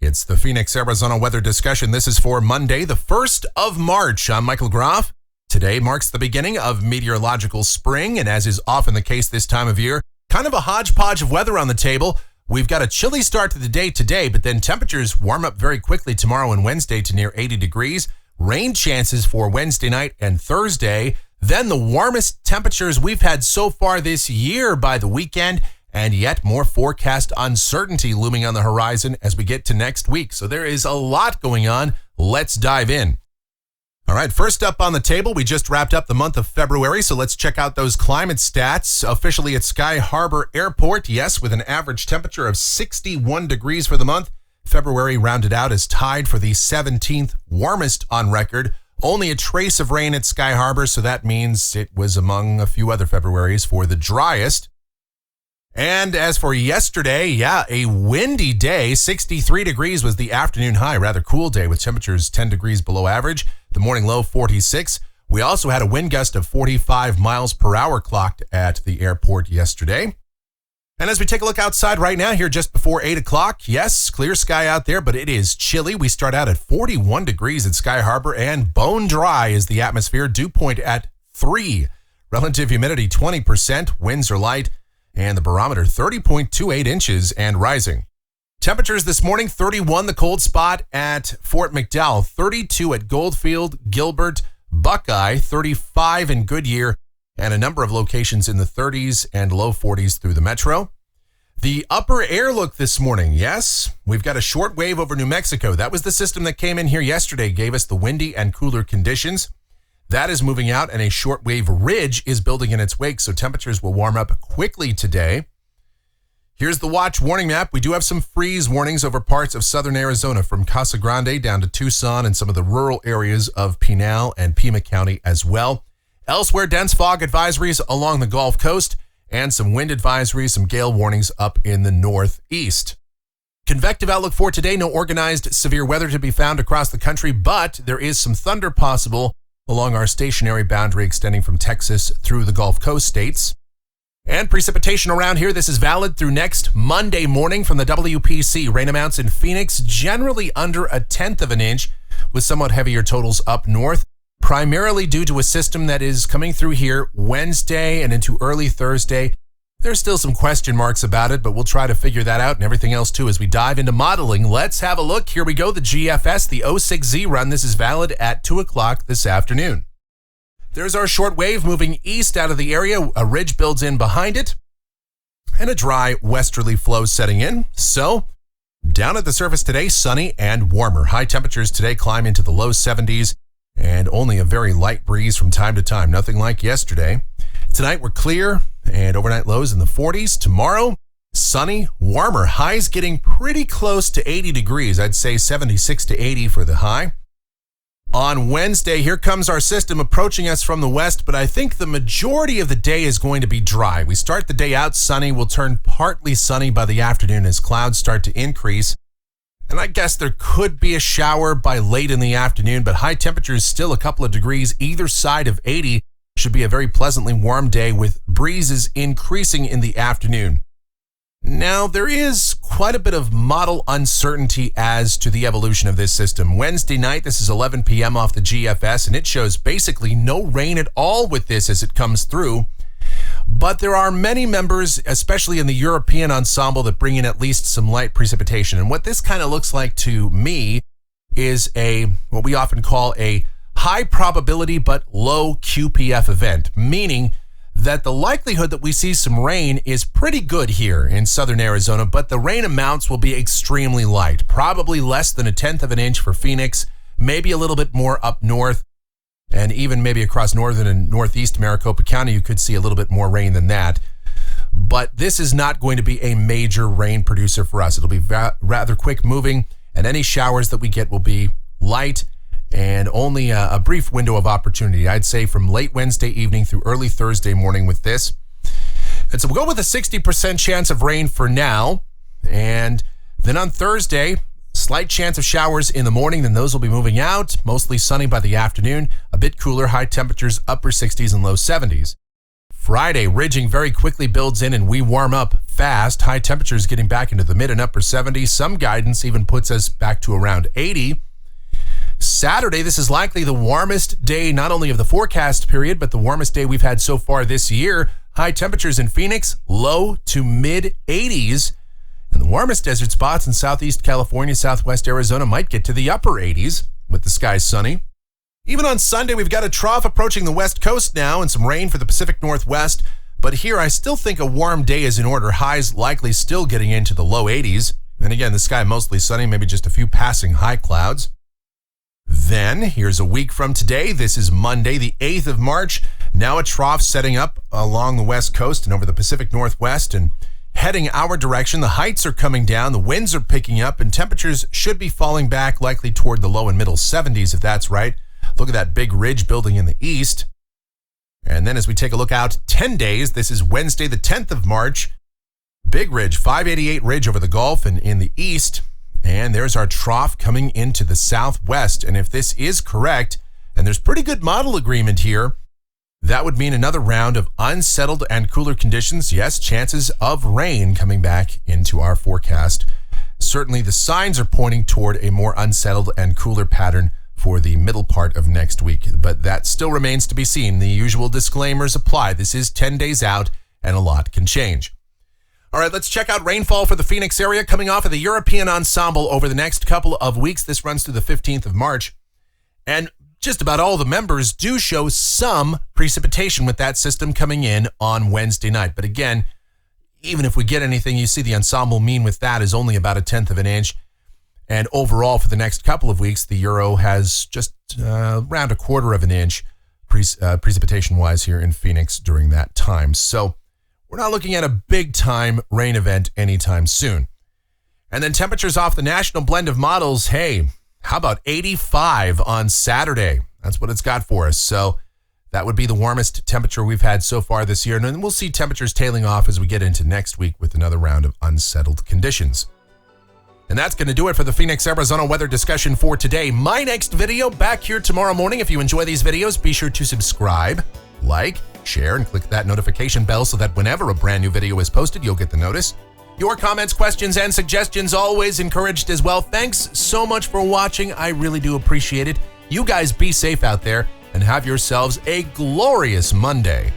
It's the Phoenix, Arizona weather discussion. This is for Monday, the 1st of March. I'm Michael Groff. Today marks the beginning of meteorological spring, and as is often the case this time of year, kind of a hodgepodge of weather on the table. We've got a chilly start to the day today, but then temperatures warm up very quickly tomorrow and Wednesday to near 80 degrees. Rain chances for Wednesday night and Thursday. Then the warmest temperatures we've had so far this year by the weekend, and yet more forecast uncertainty looming on the horizon as we get to next week. So there is a lot going on. Let's dive in. All right, first up on the table, we just wrapped up the month of February, so let's check out those climate stats. Officially at Sky Harbor Airport, yes, with an average temperature of 61 degrees for the month. February rounded out as tied for the 17th warmest on record. Only a trace of rain at Sky Harbor, so that means it was among a few other Februaries for the driest. And as for yesterday, a windy day. 63 degrees was the afternoon high. Rather cool day with temperatures 10 degrees below average. The morning low 46. We also had a wind gust of 45 miles per hour clocked at the airport yesterday. And as we take a look outside right now here just before 8 o'clock, yes, clear sky out there, but it is chilly. We start out at 41 degrees at Sky Harbor and bone dry is the atmosphere. Dew point at 3. Relative humidity 20%. Winds are light. And the barometer 30.28 inches and rising. Temperatures this morning, 31 the cold spot at Fort McDowell, 32 at Goldfield, Gilbert, Buckeye, 35 in Goodyear, and a number of locations in the 30s and low 40s through the metro. The upper air look this morning, yes, we've got a short wave over New Mexico. That was the system that came in here yesterday, gave us the windy and cooler conditions. That is moving out, and a shortwave ridge is building in its wake, so temperatures will warm up quickly today. Here's the watch warning map. We do have some freeze warnings over parts of southern Arizona from Casa Grande down to Tucson and some of the rural areas of Pinal and Pima County as well. Elsewhere, dense fog advisories along the Gulf Coast and some wind advisories, some gale warnings up in the northeast. Convective outlook for today. No organized severe weather to be found across the country, but there is some thunder possible along our stationary boundary extending from Texas through the Gulf Coast states. And precipitation around here, this is valid through next Monday morning from the WPC. Rain amounts in Phoenix generally under 1/10 of an inch with somewhat heavier totals up north, primarily due to a system that is coming through here Wednesday and into early Thursday. There's still some question marks about it, but we'll try to figure that out and everything else too as we dive into modeling. Let's have a look. Here we go. The GFS, the 06Z run. This is valid at 2 o'clock this afternoon. There's our short wave moving east out of the area. A ridge builds in behind it and a dry westerly flow setting in. So down at the surface today, sunny and warmer. High temperatures today climb into the low 70s and only a very light breeze from time to time. Nothing like yesterday. Tonight we're clear and overnight lows in the 40s. Tomorrow, sunny, warmer. Highs getting pretty close to 80 degrees. I'd say 76 to 80 for the high. On Wednesday, here comes our system approaching us from the west, but I think the majority of the day is going to be dry. We start the day out sunny. We'll turn partly sunny by the afternoon as clouds start to increase. And I guess there could be a shower by late in the afternoon, but high temperatures still a couple of degrees either side of 80. Should be a very pleasantly warm day with breezes increasing in the afternoon. Now, there is quite a bit of model uncertainty as to the evolution of this system. Wednesday night, this is 11 p.m. off the GFS, and it shows basically no rain at all with this as it comes through. But there are many members, especially in the European ensemble, that bring in at least some light precipitation. And what this kind of looks like to me is what we often call a high probability but low QPF event, meaning that the likelihood that we see some rain is pretty good here in southern Arizona, but the rain amounts will be extremely light, probably less than 1/10 of an inch for Phoenix, maybe a little bit more up north, and even maybe across northern and northeast Maricopa County, you could see a little bit more rain than that. But this is not going to be a major rain producer for us. It'll be rather quick moving, and any showers that we get will be light and only a brief window of opportunity, I'd say from late Wednesday evening through early Thursday morning with this. And so we'll go with a 60% chance of rain for now. And then on Thursday, slight chance of showers in the morning, then those will be moving out. Mostly sunny by the afternoon, a bit cooler, high temperatures, upper 60s and low 70s. Friday, ridging very quickly builds in and we warm up fast. High temperatures getting back into the mid and upper 70s. Some guidance even puts us back to around 80. Saturday, this is likely the warmest day, not only of the forecast period, but the warmest day we've had so far this year. High temperatures in Phoenix, low to mid 80s. And the warmest desert spots in southeast California, southwest Arizona might get to the upper 80s with the skies sunny. Even on Sunday, we've got a trough approaching the west coast now and some rain for the Pacific Northwest. But here, I still think a warm day is in order. Highs likely still getting into the low 80s. And again, the sky mostly sunny, maybe just a few passing high clouds. Then, here's a week from today. This is Monday, the 8th of March. Now a trough setting up along the west coast and over the Pacific Northwest and heading our direction. The heights are coming down, the winds are picking up, and temperatures should be falling back likely toward the low and middle 70s, if that's right. Look at that big ridge building in the east. And then as we take a look out 10 days, this is Wednesday, the 10th of March. Big ridge, 588 ridge over the Gulf and in the east. And there's our trough coming into the southwest. And if this is correct, and there's pretty good model agreement here, that would mean another round of unsettled and cooler conditions. Yes, chances of rain coming back into our forecast. Certainly the signs are pointing toward a more unsettled and cooler pattern for the middle part of next week, but that still remains to be seen. The usual disclaimers apply. This is 10 days out, and a lot can change. All right, let's check out rainfall for the Phoenix area coming off of the European ensemble over the next couple of weeks. This runs through the 15th of March, and just about all the members do show some precipitation with that system coming in on Wednesday night. But again, even if we get anything, you see the ensemble mean with that is only about 1/10 of an inch. And overall, for the next couple of weeks, the Euro has just around 1/4 of an inch precipitation-wise here in Phoenix during that time. So we're not looking at a big-time rain event anytime soon. And then temperatures off the national blend of models. Hey, how about 85 on Saturday? That's what it's got for us. So that would be the warmest temperature we've had so far this year. And then we'll see temperatures tailing off as we get into next week with another round of unsettled conditions. And that's going to do it for the Phoenix, Arizona weather discussion for today. My next video back here tomorrow morning. If you enjoy these videos, be sure to subscribe, like, share, and click that notification bell so that whenever a brand new video is posted, you'll get the notice. Your comments, questions, and suggestions always encouraged as well. Thanks so much for watching. I really do appreciate it. You guys be safe out there and have yourselves a glorious Monday.